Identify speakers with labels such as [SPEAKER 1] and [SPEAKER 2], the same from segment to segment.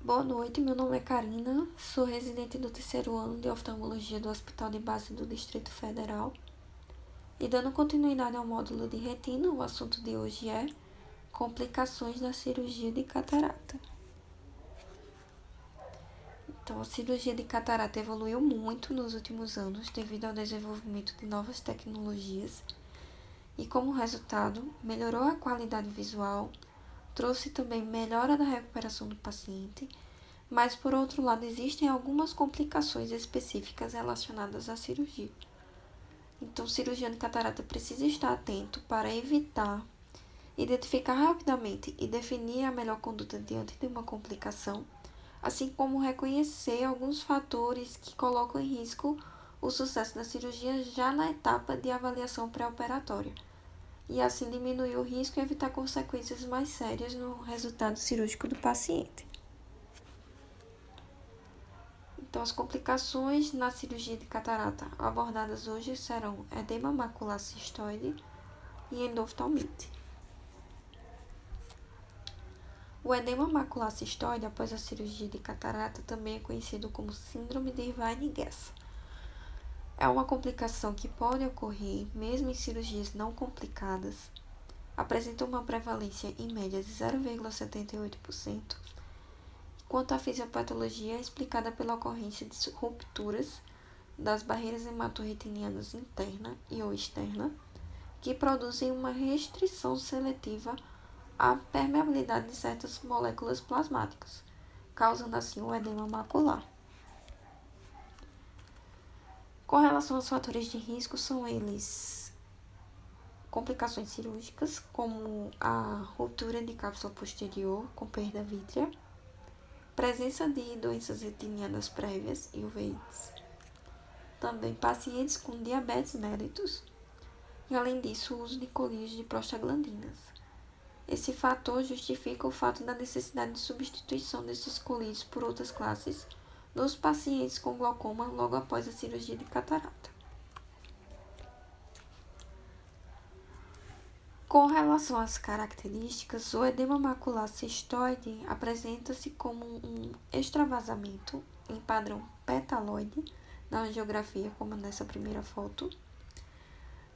[SPEAKER 1] Boa noite, meu nome é Karina, sou residente do terceiro ano de oftalmologia do Hospital de Base do Distrito Federal. E dando continuidade ao módulo de retina, o assunto de hoje é complicações da cirurgia de catarata. Então, a cirurgia de catarata evoluiu muito nos últimos anos devido ao desenvolvimento de novas tecnologias e, como resultado, melhorou a qualidade visual, trouxe também melhora da recuperação do paciente, mas, por outro lado, existem algumas complicações específicas relacionadas à cirurgia. Então, o cirurgião de catarata precisa estar atento para evitar, identificar rapidamente e definir a melhor conduta diante de uma complicação, assim como reconhecer alguns fatores que colocam em risco o sucesso da cirurgia já na etapa de avaliação pré-operatória, e assim diminuir o risco e evitar consequências mais sérias no resultado cirúrgico do paciente. Então, as complicações na cirurgia de catarata abordadas hoje serão edema macular cistoide e endoftalmite. O edema macular cistoide após a cirurgia de catarata também é conhecido como síndrome de Irvine-Guess. É uma complicação que pode ocorrer mesmo em cirurgias não complicadas. Apresenta uma prevalência em média de 0,78%. Quanto à fisiopatologia, é explicada pela ocorrência de rupturas das barreiras hematorretinianas interna e ou externa, que produzem uma restrição seletiva à permeabilidade de certas moléculas plasmáticas, causando assim o edema macular. Com relação aos fatores de risco, são eles complicações cirúrgicas, como a ruptura de cápsula posterior com perda vítrea, presença de doenças retinianas prévias e uveites, também pacientes com diabetes mellitus e, além disso, o uso de colírios de prostaglandinas. Esse fator justifica o fato da necessidade de substituição desses colírios por outras classes nos pacientes com glaucoma logo após a cirurgia de catarata. Com relação às características, o edema macular cistoide apresenta-se como um extravasamento em padrão petaloide na angiografia, como nessa primeira foto.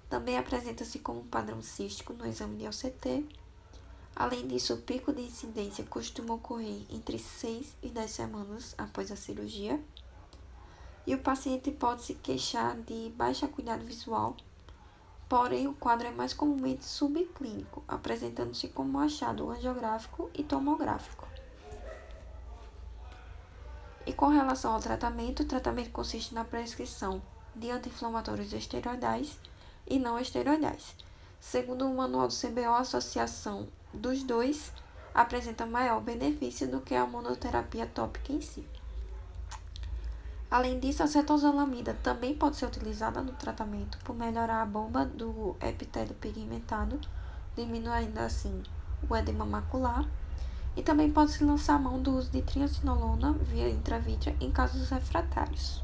[SPEAKER 1] Também apresenta-se como um padrão cístico no exame de OCT. Além disso, o pico de incidência costuma ocorrer entre 6 e 10 semanas após a cirurgia. E o paciente pode se queixar de baixa acuidade visual, porém o quadro é mais comumente subclínico, apresentando-se como achado angiográfico e tomográfico. E com relação ao tratamento, o tratamento consiste na prescrição de anti-inflamatórios esteroidais e não esteroidais. Segundo o manual do CBO, a associação dos dois apresenta maior benefício do que a monoterapia tópica em si. Além disso, a cetozolamida também pode ser utilizada no tratamento por melhorar a bomba do epitélio pigmentado, diminuindo assim o edema macular, e também pode-se lançar a mão do uso de triacinolona via intravítrea em casos refratários.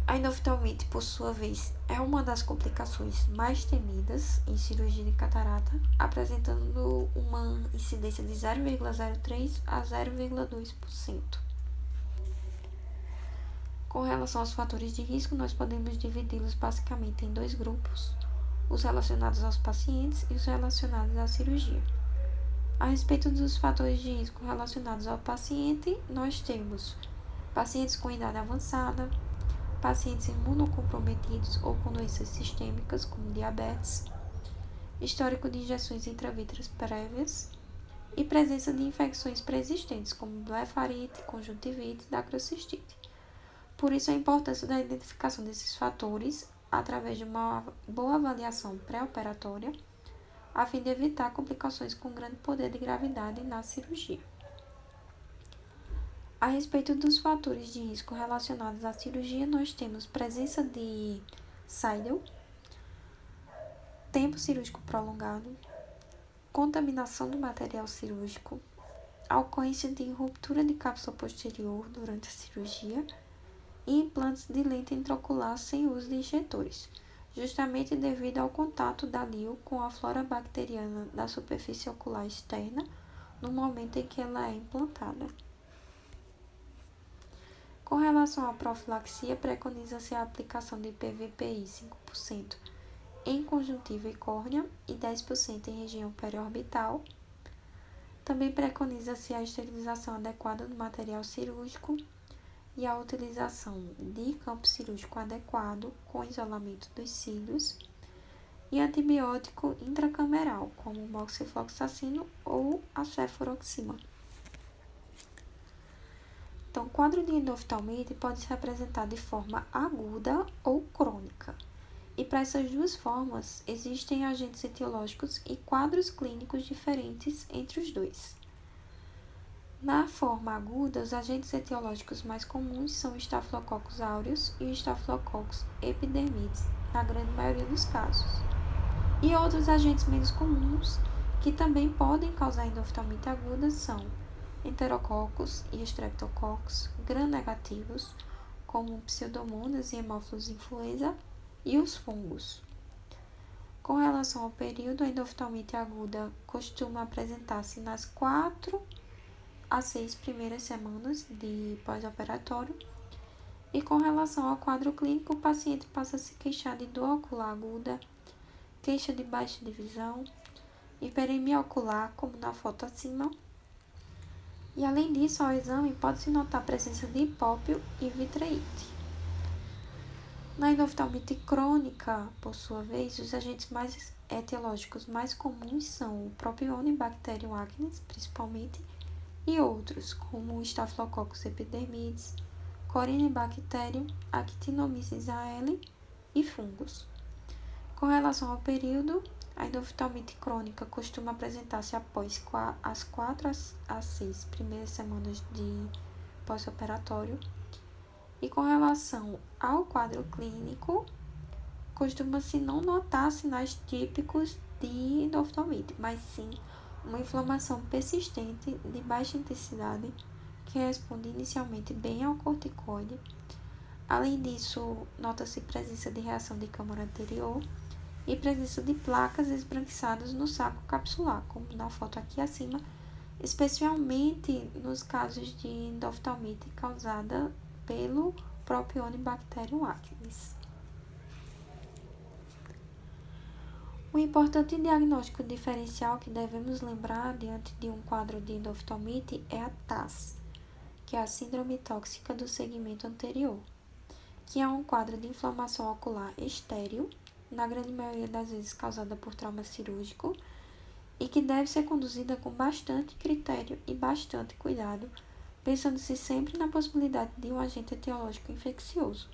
[SPEAKER 1] A endoftalmite, por sua vez, é uma das complicações mais temidas em cirurgia de catarata, apresentando uma incidência de 0,03 a 0,2%. Com relação aos fatores de risco, nós podemos dividi-los basicamente em dois grupos, os relacionados aos pacientes e os relacionados à cirurgia. A respeito dos fatores de risco relacionados ao paciente, nós temos pacientes com idade avançada, pacientes imunocomprometidos ou com doenças sistêmicas, como diabetes, histórico de injeções intravítreas prévias e presença de infecções pré-existentes, como blefarite, conjuntivite e dacrocistite. Por isso, a importância da identificação desses fatores através de uma boa avaliação pré-operatória, a fim de evitar complicações com grande poder de gravidade na cirurgia. A respeito dos fatores de risco relacionados à cirurgia, nós temos presença de SIDL, tempo cirúrgico prolongado, contaminação do material cirúrgico, a ocorrência de ruptura de cápsula posterior durante a cirurgia e implantes de lente intraocular sem uso de injetores, justamente devido ao contato da LIO com a flora bacteriana da superfície ocular externa no momento em que ela é implantada. Com relação à profilaxia, preconiza-se a aplicação de PVPI 5% em conjuntiva e córnea e 10% em região periorbital. Também preconiza-se a esterilização adequada do material cirúrgico e a utilização de campo cirúrgico adequado com isolamento dos cílios e antibiótico intracameral, como o moxifloxacino ou a cefuroxima. Então, o quadro de endoftalmite pode se apresentar de forma aguda ou crônica. E para essas duas formas, existem agentes etiológicos e quadros clínicos diferentes entre os dois. Na forma aguda, os agentes etiológicos mais comuns são o Staphylococcus aureus e o Staphylococcus epidermidis, na grande maioria dos casos. E outros agentes menos comuns que também podem causar endoftalmite aguda são Enterococcus e Streptococcus gram-negativos, como Pseudomonas e Haemophilus influenza, e os fungos. Com relação ao período, a endoftalmite aguda costuma apresentar-se nas 4 a 6 primeiras semanas de pós-operatório. E com relação ao quadro clínico, o paciente passa a se queixar de dor ocular aguda, queixa de baixa de visão, hiperemia ocular, como na foto acima. E além disso, ao exame pode-se notar a presença de hipópio e vitreite. Na endoftalmite crônica, por sua vez, os agentes mais etiológicos mais comuns são o Propionibacterium acnes, principalmente, e outros, como o Staphylococcus epidermidis, Corynebacterium, Actinomyces aelie e fungos. Com relação ao período, a endoftalmite crônica costuma apresentar-se após as 4 a 6 primeiras semanas de pós-operatório. E com relação ao quadro clínico, costuma-se não notar sinais típicos de endoftalmite, mas sim uma inflamação persistente de baixa intensidade que responde inicialmente bem ao corticoide. Além disso, nota-se presença de reação de câmara anterior e presença de placas esbranquiçadas no saco capsular, como na foto aqui acima, especialmente nos casos de endoftalmite causada pelo Propionibacterium acnes. O importante diagnóstico diferencial que devemos lembrar diante de um quadro de endoftalmite é a TAS, que é a síndrome tóxica do segmento anterior, que é um quadro de inflamação ocular estéril, na grande maioria das vezes causada por trauma cirúrgico, e que deve ser conduzida com bastante critério e bastante cuidado, pensando-se sempre na possibilidade de um agente etiológico infeccioso.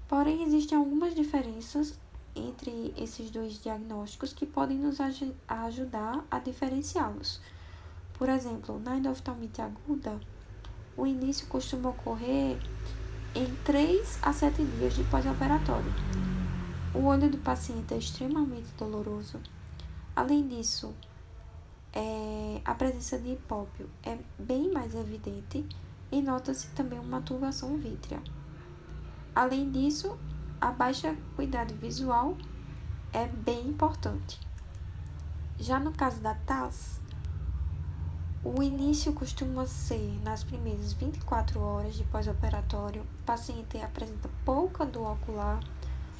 [SPEAKER 1] Porém, existem algumas diferenças entre esses dois diagnósticos que podem nos ajudar a diferenciá-los. Por exemplo, na endoftalmite aguda, o início costuma ocorrer em 3 a 7 dias de pós-operatório. O olho do paciente é extremamente doloroso. Além disso, a presença de hipópio é bem mais evidente e nota-se também uma turvação vítrea. Além disso, a baixa acuidade visual é bem importante. Já no caso da TAS, o início costuma ser nas primeiras 24 horas de pós-operatório, o paciente apresenta pouca dor ocular,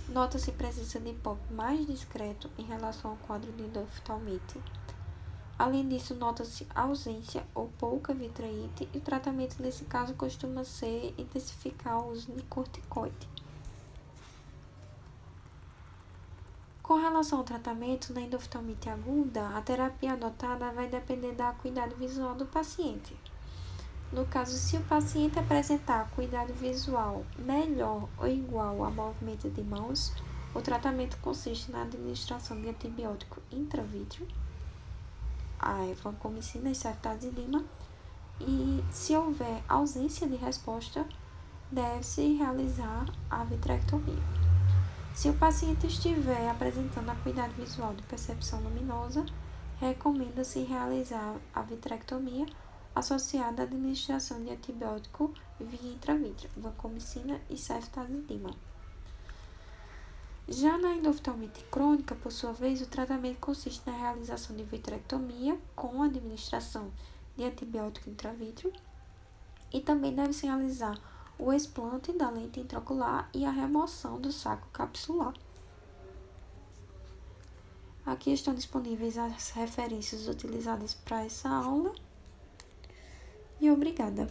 [SPEAKER 1] nota-se presença de hipópio mais discreto em relação ao quadro de endoftalmite. Além disso, nota-se ausência ou pouca vitreite e o tratamento nesse caso costuma ser intensificar o uso de corticoide. Com relação ao tratamento, na endoftalmite aguda, a terapia adotada vai depender da acuidade visual do paciente. No caso, se o paciente apresentar acuidade visual melhor ou igual a movimento de mãos, o tratamento consiste na administração de antibiótico intravítreo, a vancomicina e ceftazidima, e se houver ausência de resposta, deve-se realizar a vitrectomia. Se o paciente estiver apresentando acuidade visual de percepção luminosa, recomenda-se realizar a vitrectomia associada à administração de antibiótico via intravítrea, vancomicina e ceftazidima. Já na endoftalmite crônica, por sua vez, o tratamento consiste na realização de vitrectomia com administração de antibiótico intravítreo e também deve-se realizar o explante da lente intraocular e a remoção do saco capsular. Aqui estão disponíveis as referências utilizadas para essa aula e obrigada.